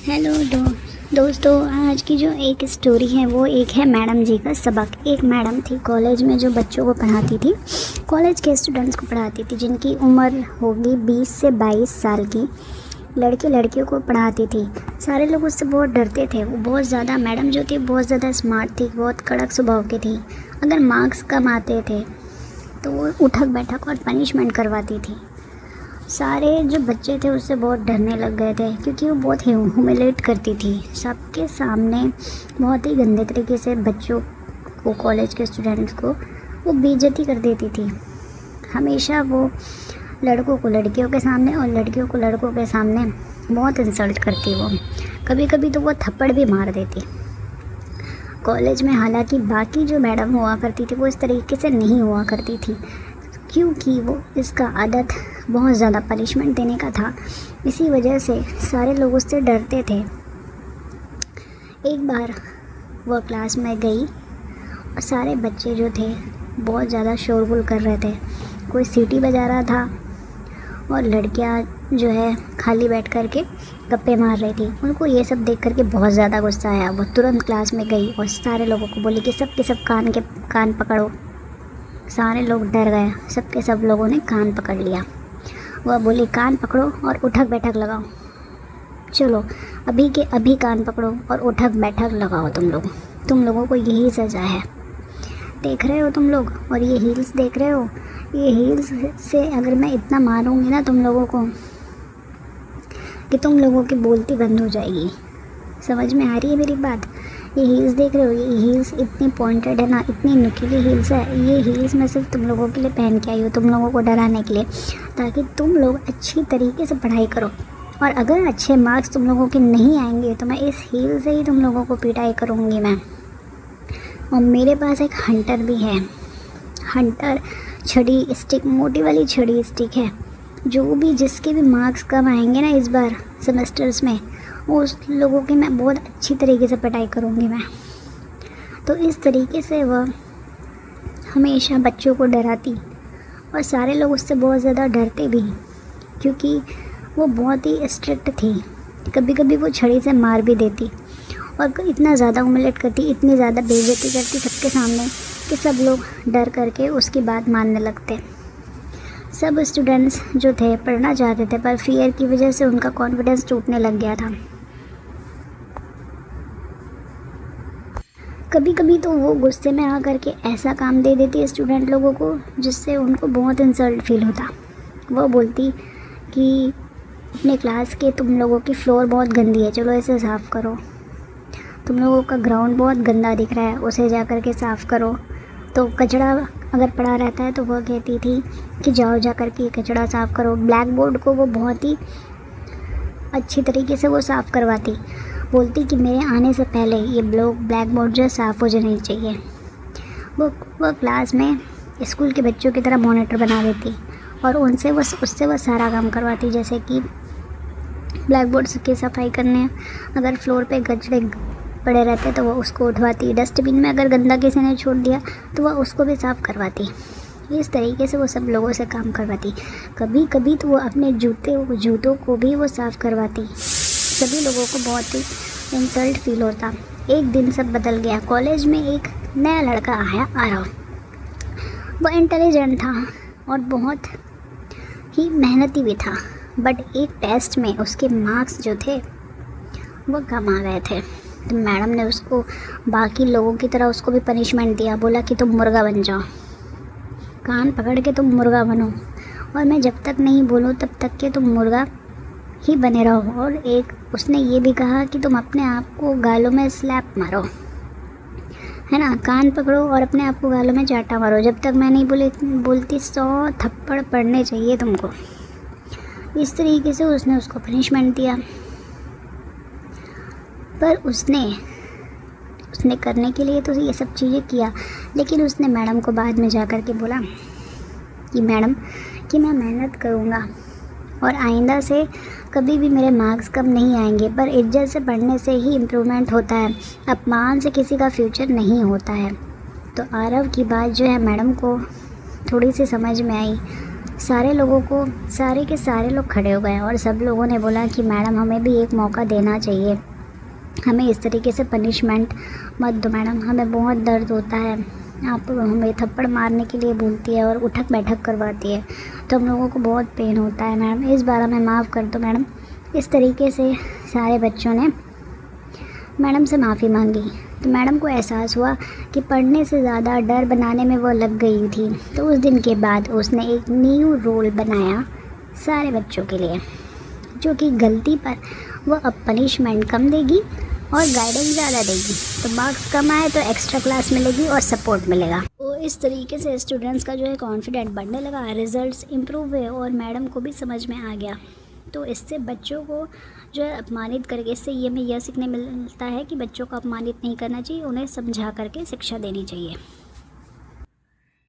Hello दोस्तों, आज की जो एक स्टोरी है वो एक है मैडम जी का सबक। एक मैडम थी कॉलेज में जो बच्चों को पढ़ाती थी, कॉलेज के स्टूडेंट्स को पढ़ाती थी, जिनकी उम्र होगी 20 से 22 साल की। लड़के लड़कियों को पढ़ाती थी। सारे लोग उससे बहुत डरते थे। वो बहुत ज़्यादा मैडम जो थी बहुत ज़्यादा स्मार्ट थी, बहुत कड़क स्वभाव की थी। अगर मार्क्स कम आते थे तो वो उठक बैठक और पनिशमेंट करवाती थी। सारे जो बच्चे थे उससे बहुत डरने लग गए थे, क्योंकि वो बहुत ह्यूमिलेट करती थी सबके सामने। बहुत ही गंदे तरीके से बच्चों को, कॉलेज के स्टूडेंट्स को वो बेइज्जती कर देती थी। हमेशा वो लड़कों को लड़कियों के सामने और लड़कियों को लड़कों के सामने बहुत इंसल्ट करती। वो कभी कभी तो वो थप्पड़ भी मार देती कॉलेज में। हालांकि बाकी जो मैडम हुआ करती थी वो इस तरीके से नहीं हुआ करती थी, क्योंकि वो इसका आदत बहुत ज़्यादा पनिशमेंट देने का था। इसी वजह से सारे लोग उससे डरते थे। एक बार वह क्लास में गई और सारे बच्चे जो थे बहुत ज़्यादा शोरगुल कर रहे थे। कोई सीटी बजा रहा था और लड़कियां जो है खाली बैठ कर के गप्पे मार रही थी। उनको ये सब देख कर के बहुत ज़्यादा गुस्सा आया। वो तुरंत क्लास में गई और सारे लोगों को बोली कि सब के सब कान पकड़ो। सारे लोग डर गए, सब के सब लोगों ने कान पकड़ लिया। वह बोली कान पकड़ो और उठक बैठक लगाओ। चलो अभी के अभी कान पकड़ो और उठक बैठक लगाओ। तुम लोगों को यही सज़ा है। देख रहे हो तुम लोग, और ये हील्स देख रहे हो, ये हील्स से अगर मैं इतना मारूंगी ना तुम लोगों को कि तुम लोगों की बोलती बंद हो जाएगी। समझ में आ रही है मेरी बात? ये हील्स देख रहे हो, ये हील्स इतनी पॉइंटेड है ना, इतनी नुकीली हील्स है। ये हील्स मैं सिर्फ तुम लोगों के लिए पहन के आई हूँ, तुम लोगों को डराने के लिए, ताकि तुम लोग अच्छी तरीके से पढ़ाई करो। और अगर अच्छे मार्क्स तुम लोगों के नहीं आएंगे तो मैं इस हील से ही तुम लोगों को पिटाई करूँगी मैं। और मेरे पास एक हंटर भी है। हंटर छड़ी स्टिक, मोटी वाली छड़ी स्टिक है। जो भी जिसके भी मार्क्स कम आएंगे ना इस बार सेमेस्टर्स में, उस लोगों की मैं बहुत अच्छी तरीके से पिटाई करूँगी मैं। तो इस तरीके से वह हमेशा बच्चों को डराती और सारे लोग उससे बहुत ज़्यादा डरते भी, क्योंकि वो बहुत ही स्ट्रिक्ट थी। कभी कभी वो छड़ी से मार भी देती और इतना ज़्यादा ह्यूमिलेट करती, इतनी ज़्यादा बेइज्जती करती सबके सामने कि सब लोग डर करके उसकी बात मानने लगते। सब स्टूडेंट्स जो थे पढ़ना चाहते थे, पर फियर की वजह से उनका कॉन्फिडेंस टूटने लग गया था। कभी कभी तो वो गुस्से में आ करके ऐसा काम दे देती है स्टूडेंट लोगों को जिससे उनको बहुत इंसल्ट फील होता। वो बोलती कि अपने क्लास के तुम लोगों की फ्लोर बहुत गंदी है, चलो इसे साफ़ करो। तुम लोगों का ग्राउंड बहुत गंदा दिख रहा है, उसे जा कर के साफ़ करो। तो कचरा अगर पड़ा रहता है तो वह कहती थी कि जाओ जा कर के कचरा साफ़ करो। ब्लैक बोर्ड को वो बहुत ही अच्छी तरीके से वो साफ़ करवाती। बोलती कि मेरे आने से पहले ये ब्लैक बोर्ड जो साफ़ हो जानी चाहिए। वो क्लास में स्कूल के बच्चों की तरह मॉनिटर बना देती और उससे वो सारा काम करवाती, जैसे कि ब्लैक बोर्ड की सफाई करने, अगर फ्लोर पे कचरे पड़े रहते तो वो उसको उठवाती, डस्टबिन में अगर गंदा किसी ने छोड़ दिया तो वह उसको भी साफ़ करवाती। इस तरीके से वो सब लोगों से काम करवाती। कभी कभी तो वो अपने जूतों को भी वो साफ़ करवाती। सभी लोगों को बहुत ही इंसल्ट फील होता। एक दिन सब बदल गया। कॉलेज में एक नया लड़का आ रहा। वो इंटेलिजेंट था और बहुत ही मेहनती भी था, बट एक टेस्ट में उसके मार्क्स जो थे वो कम आ गए थे। तो मैडम ने उसको बाकी लोगों की तरह उसको भी पनिशमेंट दिया। बोला कि तुम मुर्गा बन जाओ, कान पकड़ के तुम मुर्गा बनो, और मैं जब तक नहीं बोलूँ तब तक के तुम मुर्गा ही बने रहो। और एक उसने ये भी कहा कि तुम अपने आप को गालों में स्लैप मारो, है ना, कान पकड़ो और अपने आप को गालों में चाटा मारो। जब तक मैं नहीं बोलती 100 थप्पड़ पड़ने चाहिए तुमको। इस तरीके से उसने उसको पनिशमेंट दिया। पर उसने करने के लिए तो ये सब चीज़ें किया, लेकिन उसने मैडम को बाद में जा कर के बोला कि मैडम कि मैं मेहनत करूँगा और आइंदा से कभी भी मेरे मार्क्स कम नहीं आएंगे, पर इज्जत से पढ़ने से ही इम्प्रूवमेंट होता है, अपमान से किसी का फ्यूचर नहीं होता है। तो आरव की बात जो है मैडम को थोड़ी सी समझ में आई। सारे के सारे लोग खड़े हो गए और सब लोगों ने बोला कि मैडम हमें भी एक मौका देना चाहिए, हमें इस तरीके से पनिशमेंट मत दो मैडम, हमें बहुत दर्द होता है, आप हमें थप्पड़ मारने के लिए बोलती है और उठक बैठक करवाती है तो हम लोगों को बहुत पेन होता है मैडम, इस बार हमें माफ़ कर दो मैडम। इस तरीके से सारे बच्चों ने मैडम से माफ़ी मांगी। तो मैडम को एहसास हुआ कि पढ़ने से ज़्यादा डर बनाने में वो लग गई थी। तो उस दिन के बाद उसने एक न्यू रूल बनाया सारे बच्चों के लिए, जो कि गलती पर वो अब पनिशमेंट कम देगी और गाइडेंस ज़्यादा देगी। तो मार्क्स कम आए तो एक्स्ट्रा क्लास मिलेगी और सपोर्ट मिलेगा। तो इस तरीके से स्टूडेंट्स का जो है कॉन्फिडेंट बढ़ने लगा, रिजल्ट्स इम्प्रूव हुए और मैडम को भी समझ में आ गया। तो इससे बच्चों को जो है अपमानित करके, इससे ये हमें यह सीखने मिलता है कि बच्चों को अपमानित नहीं करना चाहिए, उन्हें समझा करके शिक्षा देनी चाहिए।